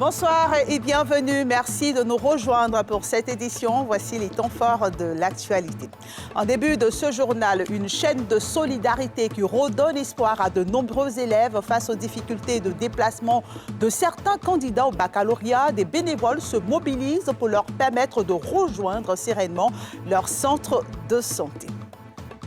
Bonsoir et bienvenue. Merci de nous rejoindre pour cette édition. Voici les temps forts de l'actualité. En début de ce journal, une chaîne de solidarité qui redonne espoir à de nombreux élèves face aux difficultés de déplacement de certains candidats au baccalauréat. Des bénévoles se mobilisent pour leur permettre de rejoindre sereinement leur centre de santé.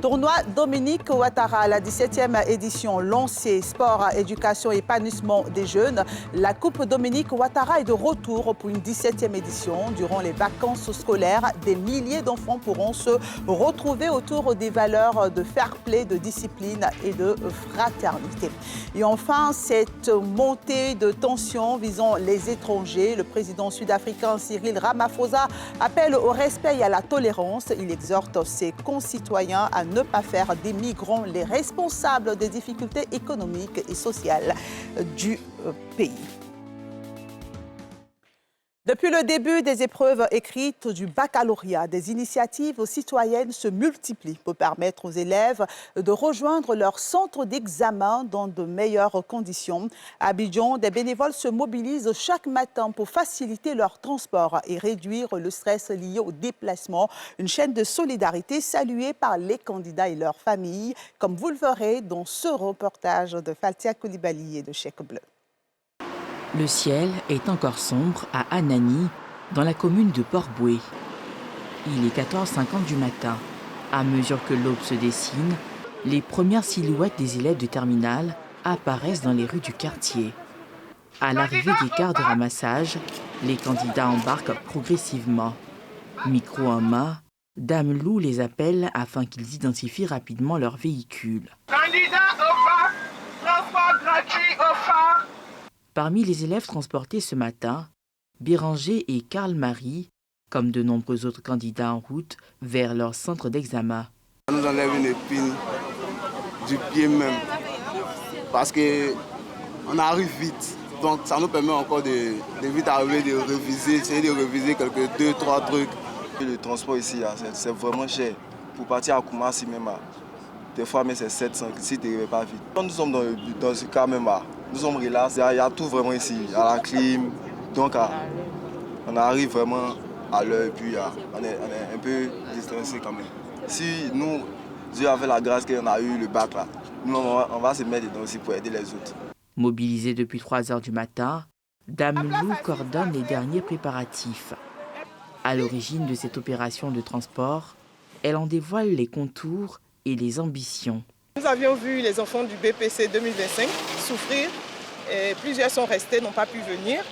Tournoi Dominique Ouattara, la 17e édition lancée sport, éducation et épanouissement des jeunes. La Coupe Dominique Ouattara est de retour pour une 17e édition. Durant les vacances scolaires, des milliers d'enfants pourront se retrouver autour des valeurs de fair play, de discipline et de fraternité. Et enfin, cette montée de tension visant les étrangers. Le président sud-africain Cyril Ramaphosa appelle au respect et à la tolérance. Il exhorte ses concitoyens à ne pas faire des migrants les responsables des difficultés économiques et sociales du pays. Depuis le début des épreuves écrites du baccalauréat, des initiatives citoyennes se multiplient pour permettre aux élèves de rejoindre leur centre d'examen dans de meilleures conditions. À Abidjan, des bénévoles se mobilisent chaque matin pour faciliter leur transport et réduire le stress lié au déplacement. Une chaîne de solidarité saluée par les candidats et leurs familles, comme vous le verrez dans ce reportage de Faltia Koulibaly et de Cheikh Bleu. Le ciel est encore sombre à Anani, dans la commune de Port-Boué. Il est 14h50 du matin. À mesure que l'aube se dessine, les premières silhouettes des élèves de terminale apparaissent dans les rues du quartier. À l'arrivée des cars de ramassage, les candidats embarquent progressivement. Micro en main, Dame Lou les appelle afin qu'ils identifient rapidement leur véhicule. Candidats au phare, transport gratuit au phare. Parmi les élèves transportés ce matin, Béranger et Karl-Marie, comme de nombreux autres candidats en route vers leur centre d'examen. Ça nous enlève une épine du pied même, parce qu'on arrive vite. Donc ça nous permet encore de vite arriver, de réviser, essayer de réviser quelques 2-3 trucs. Le transport ici, c'est vraiment cher. Pour partir à Koumassi même, des fois c'est 700 si tu n'arrives pas vite. Quand nous sommes dans ce cas même, nous sommes relax, il y a tout vraiment ici, il y a la clim, donc on arrive vraiment à l'heure et puis on est un peu distancé quand même. Si nous, Dieu a fait la grâce qu'on a eu le bac là, nous on va se mettre dedans aussi pour aider les autres. Mobilisée depuis 3h du matin, Dame Lou coordonne les derniers préparatifs. À l'origine de cette opération de transport, elle en dévoile les contours et les ambitions. Nous avions vu les enfants du BPC 2025 souffrir et plusieurs sont restés, n'ont pas pu venir.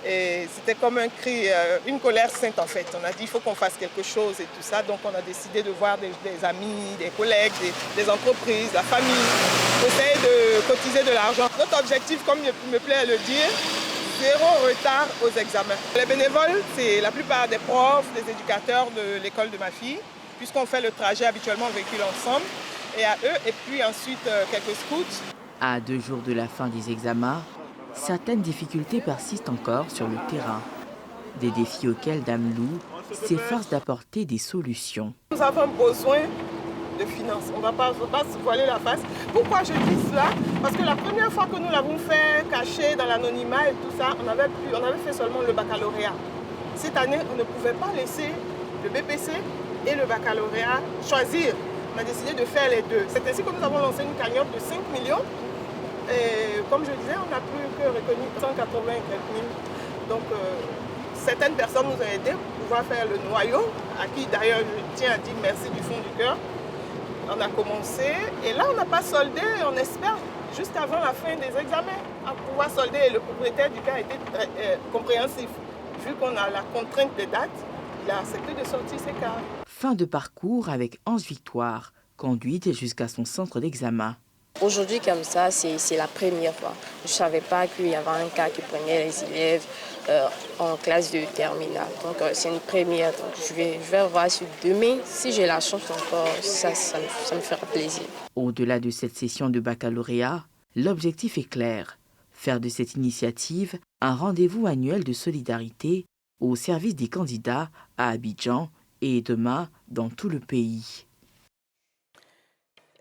Et c'était comme un cri, une colère sainte en fait. On a dit il faut qu'on fasse quelque chose et tout ça. Donc on a décidé de voir des amis, des collègues, des entreprises, la famille, pour essayer de cotiser de l'argent. Notre objectif, comme il me plaît à le dire, 0 retard aux examens. Les bénévoles, c'est la plupart des profs, des éducateurs de l'école de ma fille, puisqu'on fait le trajet habituellement en véhicule ensemble. Et à eux, et puis ensuite quelques scouts. À 2 jours de la fin des examens, certaines difficultés persistent encore sur le terrain. Des défis auxquels Dame Lou s'efforce d'apporter des solutions. Nous avons besoin de finances. On ne va pas se voiler la face. Pourquoi je dis cela? Parce que la première fois que nous l'avons fait caché dans l'anonymat et tout ça, on avait fait seulement le baccalauréat. Cette année, on ne pouvait pas laisser le BPC et le baccalauréat choisir. On a décidé de faire les deux. C'est ainsi que nous avons lancé une cagnotte de 5 millions. Et comme je disais, on n'a plus que reconnu 180 et quelques mille. Donc, certaines personnes nous ont aidés pour pouvoir faire le noyau, à qui d'ailleurs je tiens à dire merci du fond du cœur. On a commencé et là, on n'a pas soldé. On espère, juste avant la fin des examens, à pouvoir solder. Et le propriétaire du cas a été compréhensif. Vu qu'on a la contrainte des dates, il a accepté de sortir ses cars. Fin de parcours avec 11 victoires, conduite jusqu'à son centre d'examen. Aujourd'hui, comme ça, c'est la première fois. Je ne savais pas qu'il y avait un cas qui prenait les élèves en classe de terminale. Donc, c'est une première. Donc, je vais voir sur demain. Si j'ai la chance encore, ça me fera plaisir. Au-delà de cette session de baccalauréat, l'objectif est clair. Faire de cette initiative un rendez-vous annuel de solidarité au service des candidats à Abidjan et demain dans tout le pays.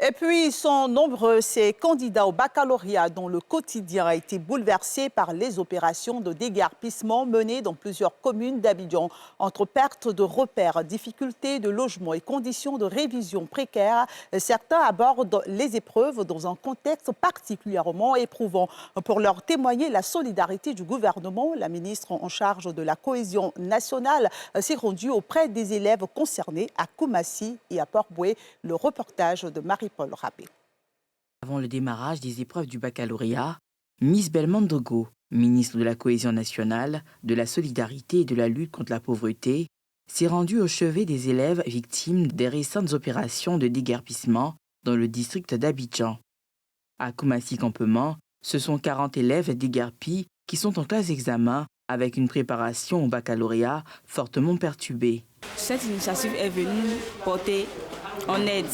Et puis, ils sont nombreux ces candidats au baccalauréat dont le quotidien a été bouleversé par les opérations de déguerpissement menées dans plusieurs communes d'Abidjan. Entre perte de repères, difficultés de logement et conditions de révision précaires, certains abordent les épreuves dans un contexte particulièrement éprouvant. Pour leur témoigner la solidarité du gouvernement, la ministre en charge de la cohésion nationale s'est rendue auprès des élèves concernés à Koumassi et à Port-Boué. Le reportage de Marie-Paul Rappé. Avant le démarrage des épreuves du baccalauréat, Miss Belmondo, ministre de la Cohésion nationale, de la solidarité et de la lutte contre la pauvreté, s'est rendue au chevet des élèves victimes des récentes opérations de déguerpissement dans le district d'Abidjan. À Koumassi-Campement, ce sont 40 élèves déguerpis qui sont en classe d'examen avec une préparation au baccalauréat fortement perturbée. Cette initiative est venue porter en aide,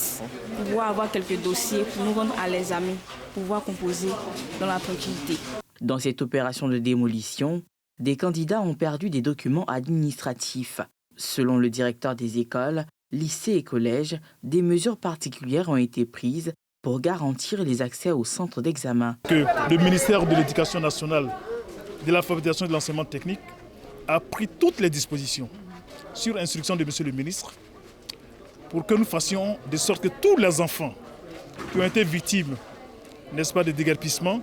pouvoir avoir quelques dossiers pour nous rendre à l'examen, pouvoir composer dans la tranquillité. Dans cette opération de démolition, des candidats ont perdu des documents administratifs. Selon le directeur des écoles, lycées et collèges, des mesures particulières ont été prises pour garantir les accès au centre d'examen. Le ministère de l'Éducation nationale, de l'alphabétisation et de l'enseignement technique a pris toutes les dispositions sur instruction de monsieur le ministre pour que nous fassions de sorte que tous les enfants qui ont été victimes, n'est-ce pas, de déguerpissement,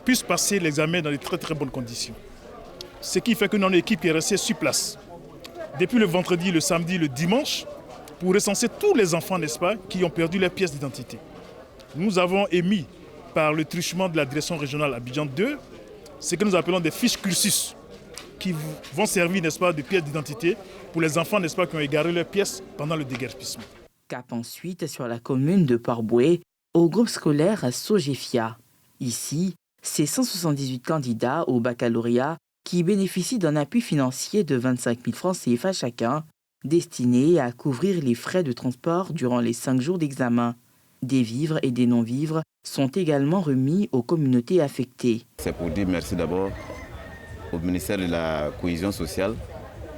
puissent passer l'examen dans de très très bonnes conditions. Ce qui fait que nous avons une équipe qui est restée sur place depuis le vendredi, le samedi, le dimanche, pour recenser tous les enfants, n'est-ce pas, qui ont perdu leurs pièces d'identité. Nous avons émis par le truchement de la direction régionale Abidjan 2, ce que nous appelons des fiches cursus, qui vont servir, n'est-ce pas, de pièces d'identité pour les enfants, n'est-ce pas, qui ont égaré leurs pièces pendant le déguerpissement. Cap ensuite sur la commune de Port-Boué, au groupe scolaire Sogefia. Ici, c'est 178 candidats au baccalauréat qui bénéficient d'un appui financier de 25 000 francs CFA chacun, destiné à couvrir les frais de transport durant les 5 jours d'examen. Des vivres et des non-vivres sont également remis aux communautés affectées. C'est pour dire merci d'abord au ministère de la Cohésion sociale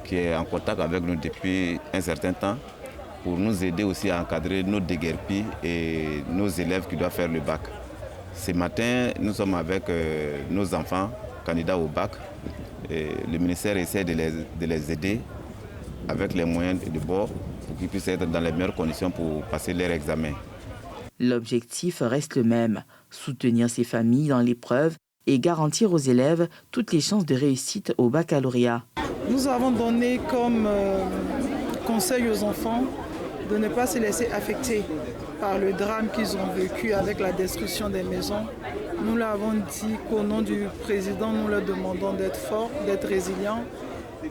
qui est en contact avec nous depuis un certain temps pour nous aider aussi à encadrer nos déguerpis et nos élèves qui doivent faire le bac. Ce matin, nous sommes avec nos enfants candidats au bac. Et le ministère essaie de les aider avec les moyens de bord pour qu'ils puissent être dans les meilleures conditions pour passer leur examen. L'objectif reste le même, soutenir ces familles dans l'épreuve et garantir aux élèves toutes les chances de réussite au baccalauréat. Nous avons donné comme conseil aux enfants de ne pas se laisser affecter par le drame qu'ils ont vécu avec la destruction des maisons. Nous leur avons dit qu'au nom du président, nous leur demandons d'être forts, d'être résilients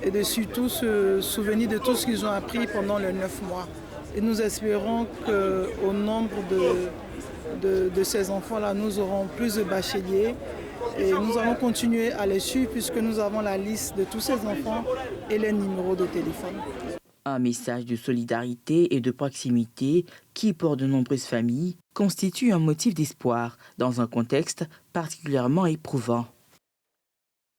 et de surtout se souvenir de tout ce qu'ils ont appris pendant les 9 mois. Et nous espérons qu'au nombre de ces enfants-là, nous aurons plus de bacheliers. Et nous allons continuer à les suivre puisque nous avons la liste de tous ces enfants et les numéros de téléphone. Un message de solidarité et de proximité qui, pour de nombreuses familles, constitue un motif d'espoir dans un contexte particulièrement éprouvant.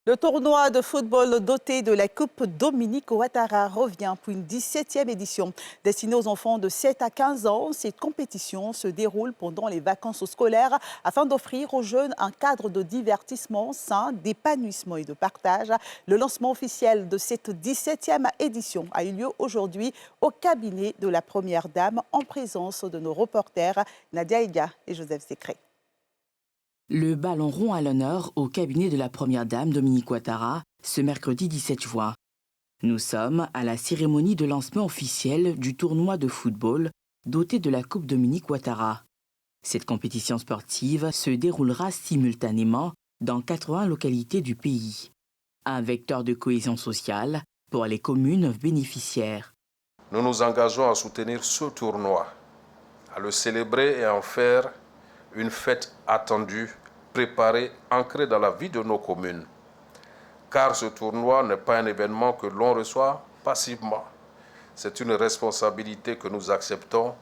Le tournoi de football doté de la Coupe Dominique Ouattara revient pour une 17e édition. Destinée aux enfants de 7 à 15 ans, cette compétition se déroule pendant les vacances scolaires afin d'offrir aux jeunes un cadre de divertissement sain, d'épanouissement et de partage. Le lancement officiel de cette 17e édition a eu lieu aujourd'hui au cabinet de la Première Dame en présence de nos reporters Nadia Ega et Joseph Zécré. Le ballon rond à l'honneur au cabinet de la Première Dame Dominique Ouattara ce mercredi 17 juin. Nous sommes à la cérémonie de lancement officiel du tournoi de football doté de la Coupe Dominique Ouattara. Cette compétition sportive se déroulera simultanément dans 80 localités du pays. Un vecteur de cohésion sociale pour les communes bénéficiaires. Nous nous engageons à soutenir ce tournoi, à le célébrer et à en faire une fête attendue, préparée, ancrée dans la vie de nos communes. Car ce tournoi n'est pas un événement que l'on reçoit passivement. C'est une responsabilité que nous acceptons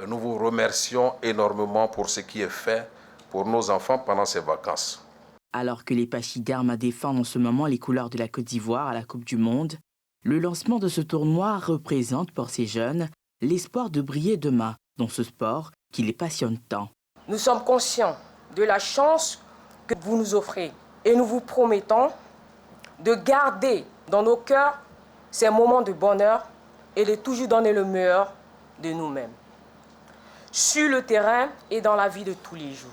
et nous vous remercions énormément pour ce qui est fait pour nos enfants pendant ces vacances. Alors que les pachydermes défendent en ce moment les couleurs de la Côte d'Ivoire à la Coupe du Monde, le lancement de ce tournoi représente pour ces jeunes l'espoir de briller demain dans ce sport qui les passionne tant. Nous sommes conscients de la chance que vous nous offrez et nous vous promettons de garder dans nos cœurs ces moments de bonheur et de toujours donner le meilleur de nous-mêmes, sur le terrain et dans la vie de tous les jours.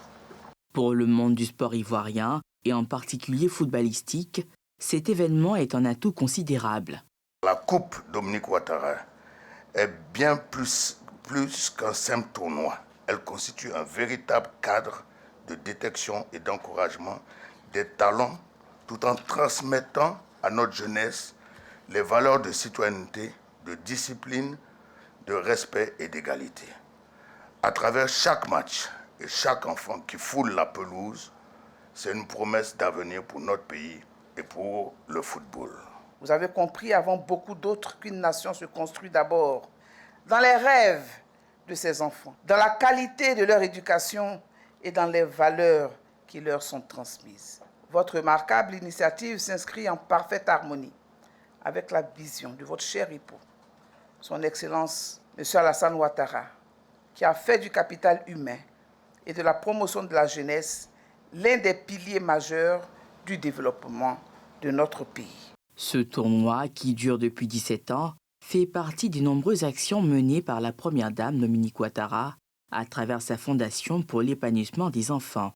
Pour le monde du sport ivoirien, et en particulier footballistique, cet événement est un atout considérable. La Coupe Dominique Ouattara est bien plus qu'un simple tournoi. Elle constitue un véritable cadre de détection et d'encouragement des talents tout en transmettant à notre jeunesse les valeurs de citoyenneté, de discipline, de respect et d'égalité. À travers chaque match et chaque enfant qui foule la pelouse, c'est une promesse d'avenir pour notre pays et pour le football. Vous avez compris avant beaucoup d'autres qu'une nation se construit d'abord dans les rêves de ses enfants, dans la qualité de leur éducation et dans les valeurs qui leur sont transmises. Votre remarquable initiative s'inscrit en parfaite harmonie avec la vision de votre cher époux, son Excellence M. Alassane Ouattara, qui a fait du capital humain et de la promotion de la jeunesse l'un des piliers majeurs du développement de notre pays. Ce tournoi, qui dure depuis 17 ans, fait partie des nombreuses actions menées par la première dame Dominique Ouattara à travers sa fondation pour l'épanouissement des enfants.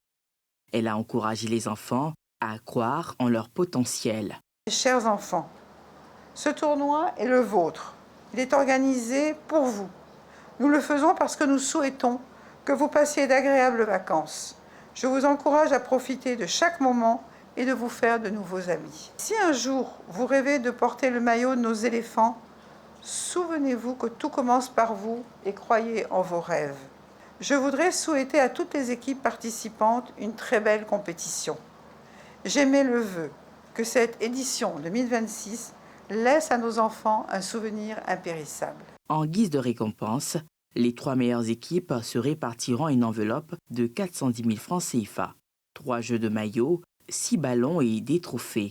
Elle a encouragé les enfants à croire en leur potentiel. Chers enfants, ce tournoi est le vôtre. Il est organisé pour vous. Nous le faisons parce que nous souhaitons que vous passiez d'agréables vacances. Je vous encourage à profiter de chaque moment et de vous faire de nouveaux amis. Si un jour vous rêvez de porter le maillot de nos éléphants, souvenez-vous que tout commence par vous et croyez en vos rêves. Je voudrais souhaiter à toutes les équipes participantes une très belle compétition. J'émets le vœu que cette édition 2026 laisse à nos enfants un souvenir impérissable. En guise de récompense, les 3 meilleures équipes se répartiront une enveloppe de 410 000 francs CFA, 3 jeux de maillot, 6 ballons et des trophées.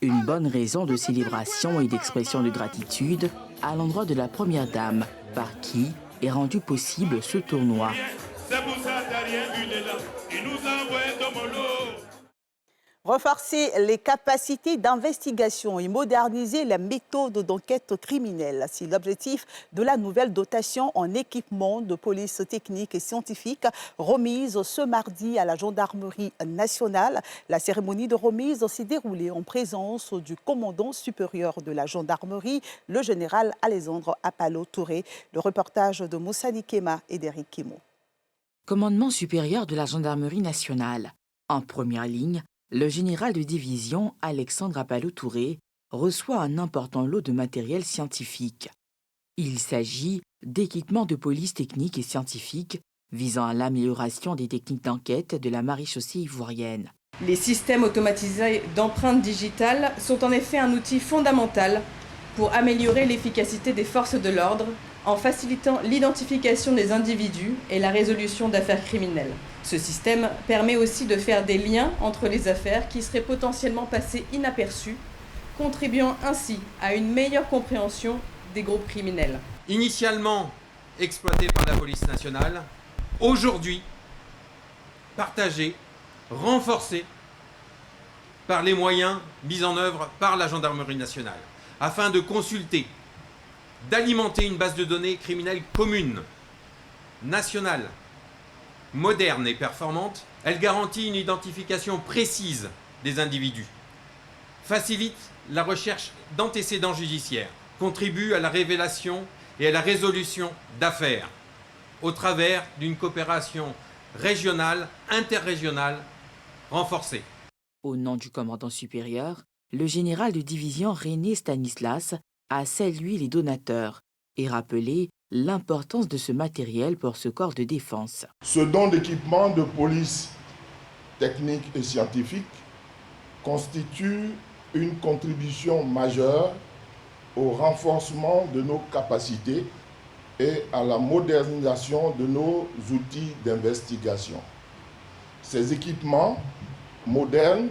Une bonne raison de célébration et d'expression de gratitude à l'endroit de la première dame, par qui est rendu possible ce tournoi. Renforcer les capacités d'investigation et moderniser les méthodes d'enquête criminelle, c'est l'objectif de la nouvelle dotation en équipement de police technique et scientifique remise ce mardi à la gendarmerie nationale. La cérémonie de remise s'est déroulée en présence du commandant supérieur de la gendarmerie, le général Alessandre Apalo Touré. Le reportage de Moussani Kema et d'Éric Kimo. Commandement supérieur de la gendarmerie nationale. En première ligne, le général de division Alexandre Apalo Touré reçoit un important lot de matériel scientifique. Il s'agit d'équipements de police technique et scientifique visant à l'amélioration des techniques d'enquête de la maréchaussée ivoirienne. Les systèmes automatisés d'empreintes digitales sont en effet un outil fondamental pour améliorer l'efficacité des forces de l'ordre en facilitant l'identification des individus et la résolution d'affaires criminelles. Ce système permet aussi de faire des liens entre les affaires qui seraient potentiellement passées inaperçues, contribuant ainsi à une meilleure compréhension des groupes criminels. Initialement exploité par la police nationale, aujourd'hui partagé, renforcé par les moyens mis en œuvre par la gendarmerie nationale, afin de consulter, d'alimenter une base de données criminelle commune, nationale, moderne et performante. Elle garantit une identification précise des individus, facilite la recherche d'antécédents judiciaires, contribue à la révélation et à la résolution d'affaires au travers d'une coopération régionale, interrégionale renforcée. Au nom du commandant supérieur, le général de division René Stanislas a salué les donateurs et rappelé l'importance de ce matériel pour ce corps de défense. Ce don d'équipement de police technique et scientifique constitue une contribution majeure au renforcement de nos capacités et à la modernisation de nos outils d'investigation. Ces équipements modernes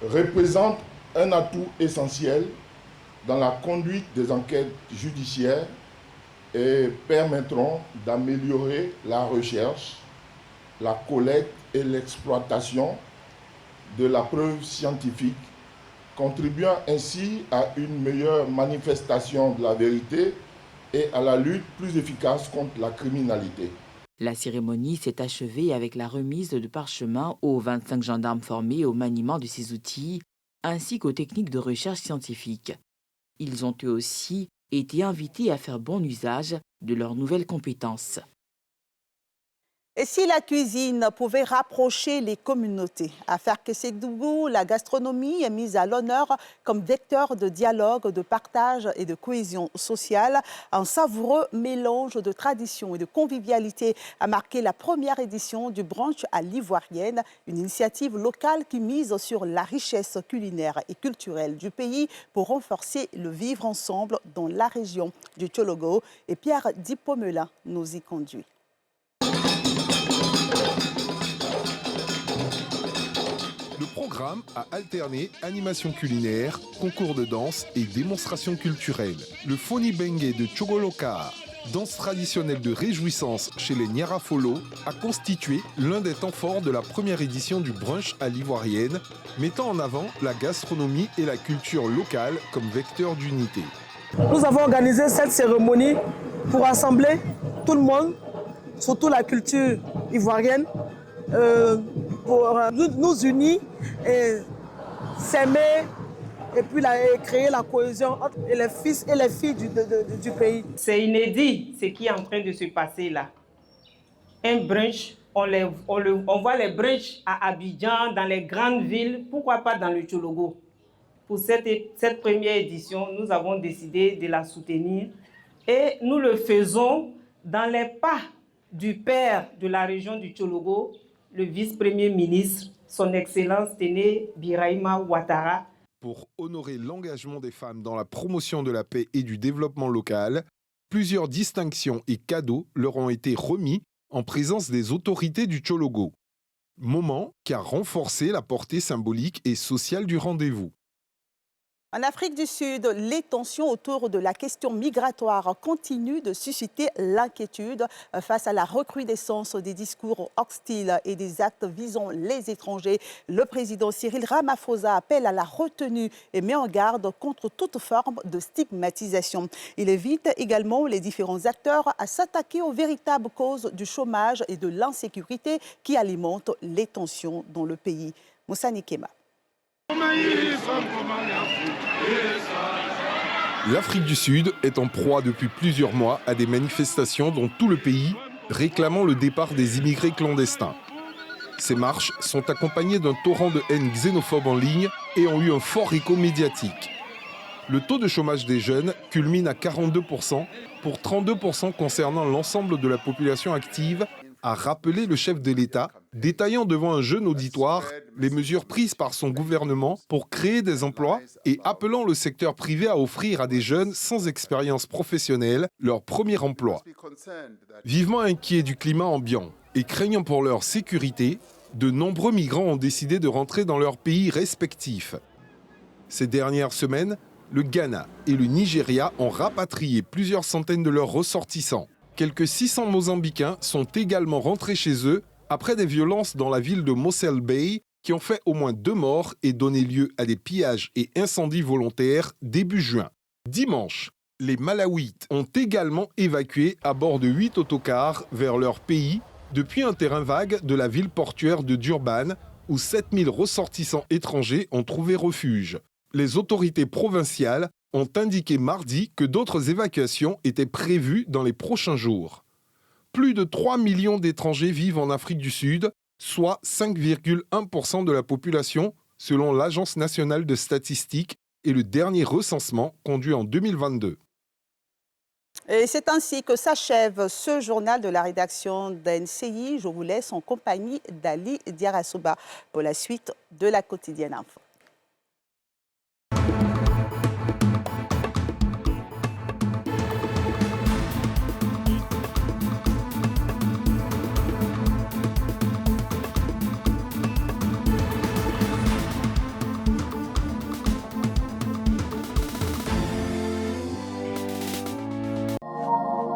représentent un atout essentiel dans la conduite des enquêtes judiciaires et permettront d'améliorer la recherche, la collecte et l'exploitation de la preuve scientifique, contribuant ainsi à une meilleure manifestation de la vérité et à la lutte plus efficace contre la criminalité. La cérémonie s'est achevée avec la remise de parchemins aux 25 gendarmes formés au maniement de ces outils, ainsi qu'aux techniques de recherche scientifique. Ils ont eux aussi été invités à faire bon usage de leurs nouvelles compétences. Et si la cuisine pouvait rapprocher les communautés? À Farkessédougou, la gastronomie est mise à l'honneur comme vecteur de dialogue, de partage et de cohésion sociale. Un savoureux mélange de tradition et de convivialité a marqué la première édition du brunch à l'ivoirienne, une initiative locale qui mise sur la richesse culinaire et culturelle du pays pour renforcer le vivre ensemble dans la région du Tchologo. Et Pierre Dipomelin nous y conduit. Le programme a alterné animation culinaire, concours de danse et démonstrations culturelles. Le Foni Bengue de Tchogoloka, danse traditionnelle de réjouissance chez les Nyarafolo, a constitué l'un des temps forts de la première édition du brunch à l'ivoirienne, mettant en avant la gastronomie et la culture locale comme vecteur d'unité. Nous avons organisé cette cérémonie pour rassembler tout le monde, surtout la culture ivoirienne, pour nous unir et s'aimer et puis créer la cohésion entre les fils et les filles du pays. C'est inédit ce qui est en train de se passer là. Un brunch, on voit les brunchs à Abidjan, dans les grandes villes, pourquoi pas dans le Tchologo. Pour cette première édition, nous avons décidé de la soutenir et nous le faisons dans les pas du père de la région du Tchologo, le vice-premier ministre, son Excellence Téné Birahima Ouattara. Pour honorer l'engagement des femmes dans la promotion de la paix et du développement local, plusieurs distinctions et cadeaux leur ont été remis en présence des autorités du Tchologo. Moment qui a renforcé la portée symbolique et sociale du rendez-vous. En Afrique du Sud, les tensions autour de la question migratoire continuent de susciter l'inquiétude face à la recrudescence des discours hostiles et des actes visant les étrangers. Le président Cyril Ramaphosa appelle à la retenue et met en garde contre toute forme de stigmatisation. Il invite également les différents acteurs à s'attaquer aux véritables causes du chômage et de l'insécurité qui alimentent les tensions dans le pays. Moussa Nikema. L'Afrique du Sud est en proie depuis plusieurs mois à des manifestations dans tout le pays réclamant le départ des immigrés clandestins. Ces marches sont accompagnées d'un torrent de haine xénophobe en ligne et ont eu un fort écho médiatique. Le taux de chômage des jeunes culmine à 42% pour 32% concernant l'ensemble de la population active, a rappelé le chef de l'État, détaillant devant un jeune auditoire les mesures prises par son gouvernement pour créer des emplois et appelant le secteur privé à offrir à des jeunes sans expérience professionnelle leur premier emploi. Vivement inquiets du climat ambiant et craignant pour leur sécurité, de nombreux migrants ont décidé de rentrer dans leurs pays respectifs. Ces dernières semaines, le Ghana et le Nigeria ont rapatrié plusieurs centaines de leurs ressortissants. Quelques 600 Mozambicains sont également rentrés chez eux après des violences dans la ville de Mossel Bay qui ont fait au moins 2 morts et donné lieu à des pillages et incendies volontaires début juin. Dimanche, les Malawites ont également évacué à bord de 8 autocars vers leur pays depuis un terrain vague de la ville portuaire de Durban où 7000 ressortissants étrangers ont trouvé refuge. Les autorités provinciales ont indiqué mardi que d'autres évacuations étaient prévues dans les prochains jours. Plus de 3 millions d'étrangers vivent en Afrique du Sud, soit 5,1% de la population, selon l'Agence nationale de statistiques et le dernier recensement conduit en 2022. Et c'est ainsi que s'achève ce journal de la rédaction d'NCI. Je vous laisse en compagnie d'Ali Diarasouba pour la suite de la Quotidienne Info.